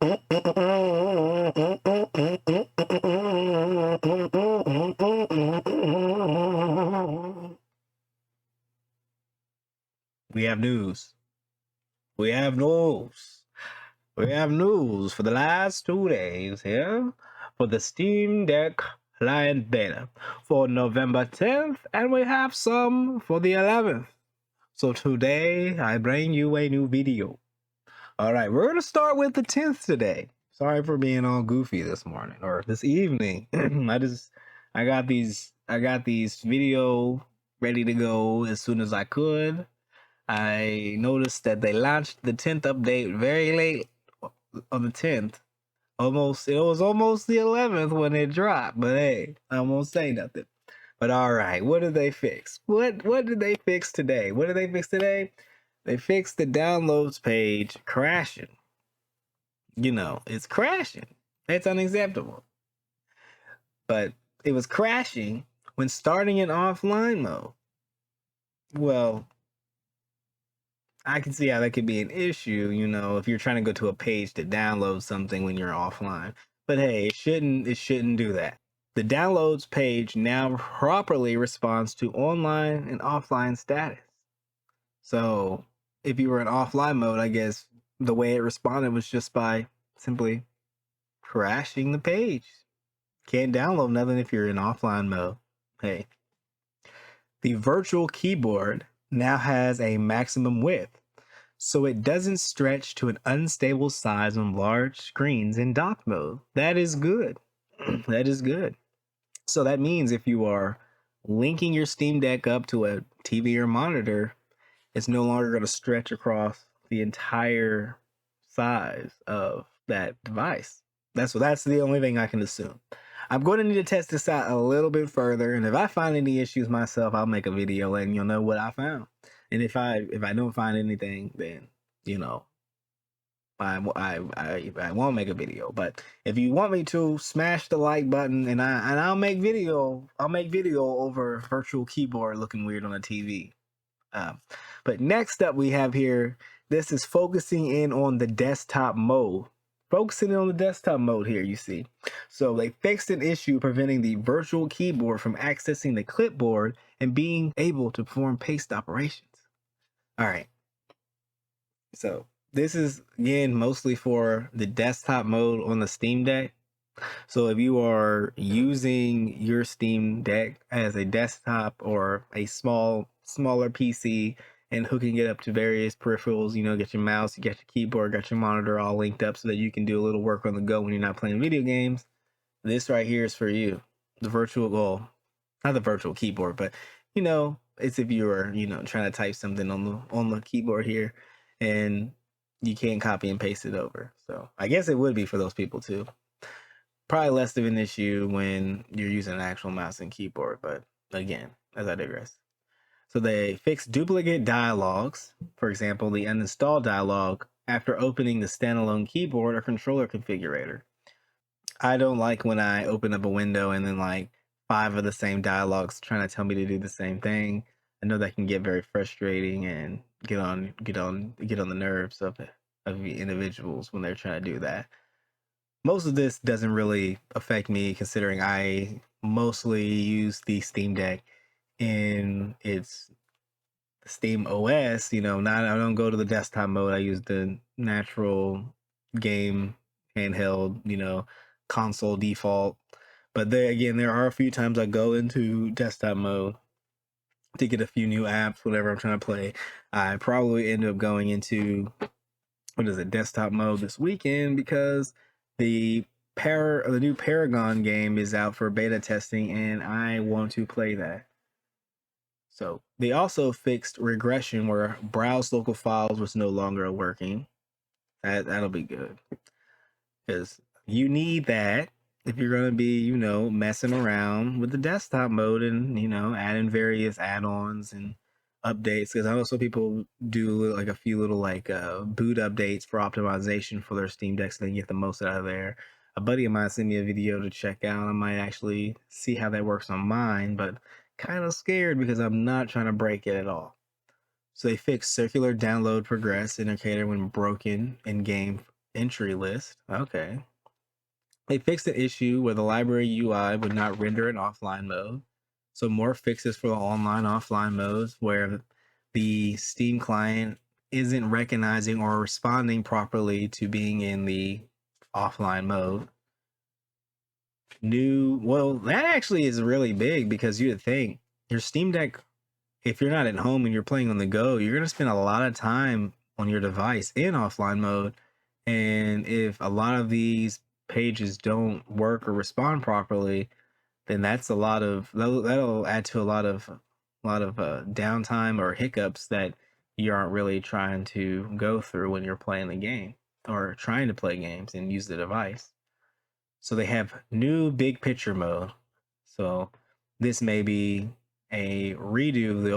We have news. We have news. We have news for the last 2 days here for the Steam Deck Client Beta for November 10th, and we have some for the 11th. So today I bring you a new video. All right, we're going to start with the 10th today. Sorry for being all goofy this morning or this evening. I got these video ready to go as soon as I could. I noticed that they launched the 10th update very late on the 10th. It was almost the 11th when it dropped, but hey, I won't say nothing. But all right, what did they fix? What did they fix today? What did they fix today? They fixed the downloads page crashing. It's crashing. It's unacceptable. But it was crashing when starting in offline mode. Well, I can see how that could be an issue, if you're trying to go to a page to download something when you're offline. But hey, it shouldn't do that. The downloads page now properly responds to online and offline status. So if you were in offline mode, I guess the way it responded was just by simply crashing the page. Can't download nothing if you're in offline mode. Hey. The virtual keyboard now has a maximum width, so it doesn't stretch to an unstable size on large screens in dock mode. That is good. That is good. So that means if you are linking your Steam Deck up to a TV or monitor, it's no longer going to stretch across the entire size of that device. That's the only thing I can assume. I'm going to need to test this out a little bit further, and if I find any issues myself, I'll make a video letting you'll know what I found. And if I don't find anything, then I won't make a video. But if you want me to, smash the like button, and I'll make video. I'll make video over virtual keyboard looking weird on a TV. But next up we have here, this is focusing in on the desktop mode. Focusing in on the desktop mode here, you see. So they fixed an issue preventing the virtual keyboard from accessing the clipboard and being able to perform paste operations. All right. So this is, again, mostly for the desktop mode on the Steam Deck. So if you are using your Steam Deck as a desktop or a smaller PC and hooking it up to various peripherals, get your mouse, you got your keyboard, got your monitor all linked up so that you can do a little work on the go when you're not playing video games, this right here is for you. The virtual, well, not the virtual keyboard, but it's if you are, trying to type something on the keyboard here and you can't copy and paste it over. So I guess it would be for those people too. Probably less of an issue when you're using an actual mouse and keyboard, but again, as I digress. So they fixed duplicate dialogues, for example, the uninstall dialog after opening the standalone keyboard or controller configurator. I don't like when I open up a window and then like 5 of the same dialogues trying to tell me to do the same thing. I know that can get very frustrating and get on the nerves of individuals when they're trying to do that. Most of this doesn't really affect me considering I mostly use the Steam Deck in its Steam OS. I don't go to the desktop mode. I use the natural game handheld, console default. But there are a few times I go into desktop mode to get a few new apps, whatever I'm trying to play. I probably end up going into desktop mode this weekend because the new Paragon game is out for beta testing and I want to play that. So they also fixed regression where browse local files was no longer working. That'll be good because you need that if you're going to be, messing around with the desktop mode and, adding various add-ons and updates. Because I know some people do like a few little boot updates for optimization for their Steam Deck so they can get the most out of there. A buddy of mine sent me a video to check out. I might actually see how that works on mine, but kind of scared because I'm not trying to break it at all. So they fixed circular download progress indicator when broken in game entry list. Okay. They fixed an issue where the library UI would not render in offline mode. So more fixes for the online offline modes where the Steam client isn't recognizing or responding properly to being in the offline mode. Well, that actually is really big because you'd think your Steam Deck, if you're not at home and you're playing on the go, you're going to spend a lot of time on your device in offline mode. And if a lot of these pages don't work or respond properly, then that's a lot of that'll add to a lot of downtime or hiccups that you aren't really trying to go through when you're playing the game or trying to play games and use the device. So they have new big picture mode. So this may be a redo of the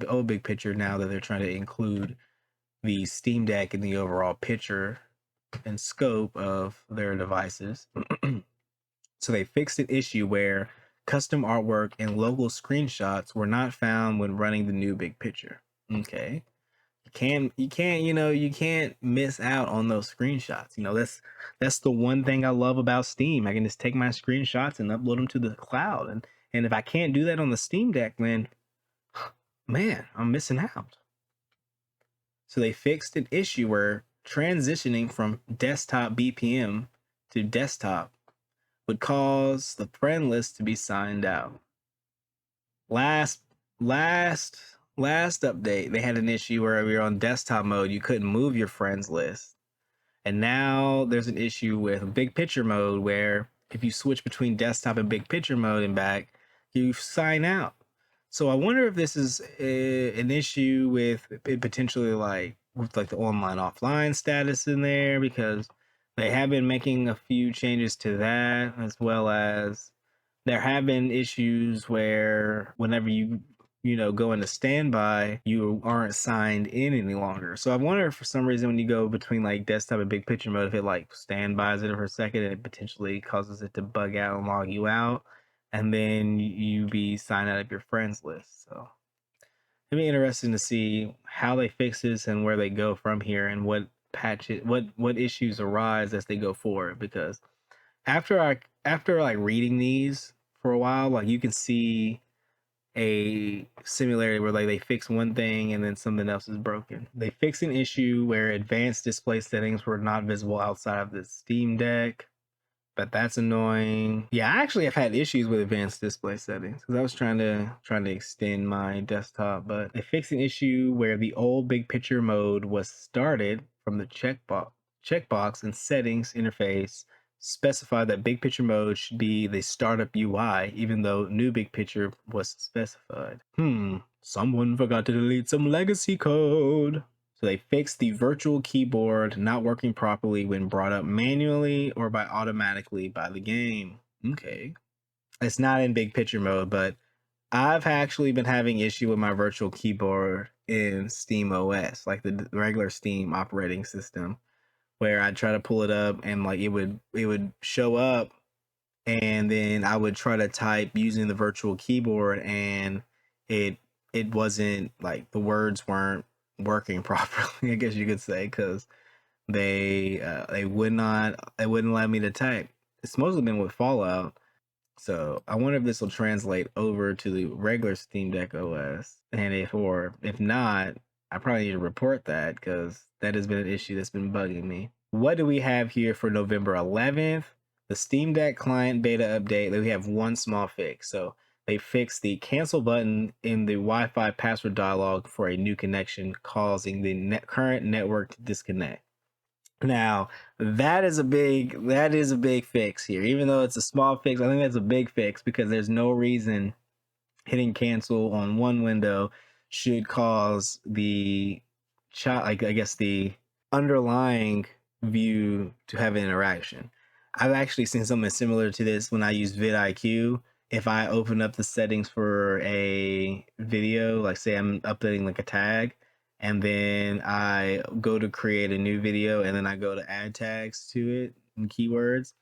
old big picture now that they're trying to include the Steam Deck in the overall picture and scope of their devices. So they fixed an issue where custom artwork and local screenshots were not found when running the new big picture. Okay. You can't miss out on those screenshots. That's the one thing I love about Steam. I can just take my screenshots and upload them to the cloud. And if I can't do that on the Steam Deck, then man, I'm missing out. So they fixed an issue where transitioning from desktop BPM to desktop would cause the friend list to be signed out. Last last last update, they had an issue where we were on desktop mode, you couldn't move your friends list. And now there's an issue with big picture mode where if you switch between desktop and big picture mode and back, you sign out. So I wonder if this is an issue with it potentially with the online offline status in there, because they have been making a few changes to that, as well as there have been issues where whenever you go into standby, you aren't signed in any longer. So I wonder if for some reason when you go between desktop and big picture mode, if it standbys it for a second and it potentially causes it to bug out and log you out, and then you be signed out of your friends list. So it'd be interesting to see how they fix this and where they go from here, and what issues arise as they go forward. Because after reading these for a while, you can see a similarity where they fix one thing and then something else is broken. They fix an issue where advanced display settings were not visible outside of the Steam Deck, but that's annoying. Yeah, I actually have had issues with advanced display settings because I was trying to extend my desktop, but they fixed an issue where the old big picture mode was started from the checkbox and settings interface specified that big picture mode should be the startup UI, even though new big picture was specified. Someone forgot to delete some legacy code. So they fixed the virtual keyboard not working properly when brought up manually or automatically by the game. Okay. It's not in big picture mode, but I've actually been having issue with my virtual keyboard in Steam OS, like the regular Steam operating system, where I try to pull it up and it would show up, and then I would try to type using the virtual keyboard, and it wasn't the words weren't working properly, I guess you could say, because they wouldn't let me to type. It's mostly been with Fallout. So I wonder if this will translate over to the regular Steam Deck OS, and if not, I probably need to report that because that has been an issue that's been bugging me. What do we have here for November 11th? The Steam Deck client beta update. We have one small fix. So they fixed the cancel button in the Wi-Fi password dialog for a new connection, causing the current network to disconnect. Now, that is a big fix here. Even though it's a small fix, I think that's a big fix because there's no reason hitting cancel on one window should cause the I guess the underlying view to have an interaction. I've actually seen something similar to this when I use vidIQ. If I open up the settings for a video, like say I'm uploading a tag, and then I go to create a new video, and then I go to add tags to it and keywords,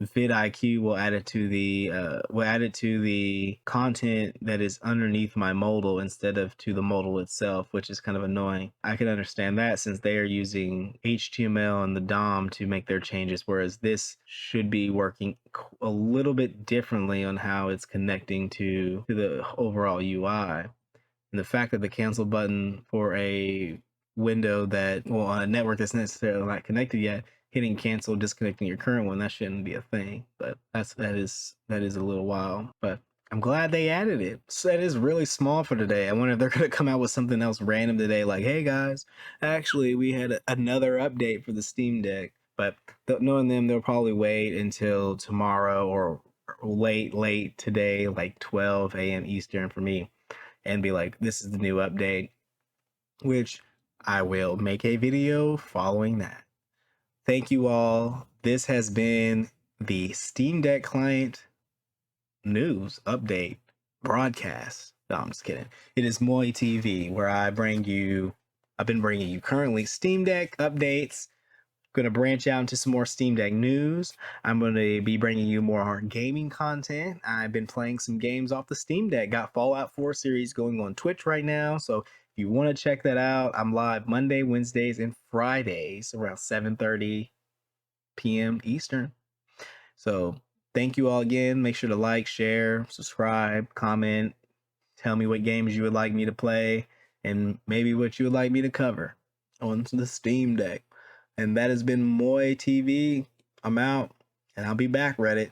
vidIQ will add it to the content that is underneath my modal instead of to the modal itself, which is kind of annoying. I can understand that since they are using HTML and the DOM to make their changes, whereas this should be working a little bit differently on how it's connecting to the overall UI. And the fact that the cancel button for a window that, well, on a network that's necessarily not connected yet, hitting cancel, disconnecting your current one, that shouldn't be a thing. But that is a little wild. But I'm glad they added it. So that is really small for today. I wonder if they're gonna come out with something else random today, like, hey guys, actually we had another update for the Steam Deck. But knowing them, they'll probably wait until tomorrow or late today, like 12 a.m. Eastern for me, and be like, this is the new update, which I will make a video following that. Thank you all. This has been the Steam Deck client news update broadcast. No, I'm just kidding. It is Moikapy, where I've been bringing you currently Steam Deck updates. Going to branch out into some more Steam Deck news. I'm going to be bringing you more gaming content. I've been playing some games off the Steam Deck. Got Fallout 4 series going on Twitch right now. So if you want to check that out, I'm live Monday, Wednesdays, and Fridays around 7:30 p.m. Eastern. So thank you all again. Make sure to like, share, subscribe, comment. Tell me what games you would like me to play and maybe what you would like me to cover on the Steam Deck. And that has been Moikapy. I'm out, and I'll be back, Reddit.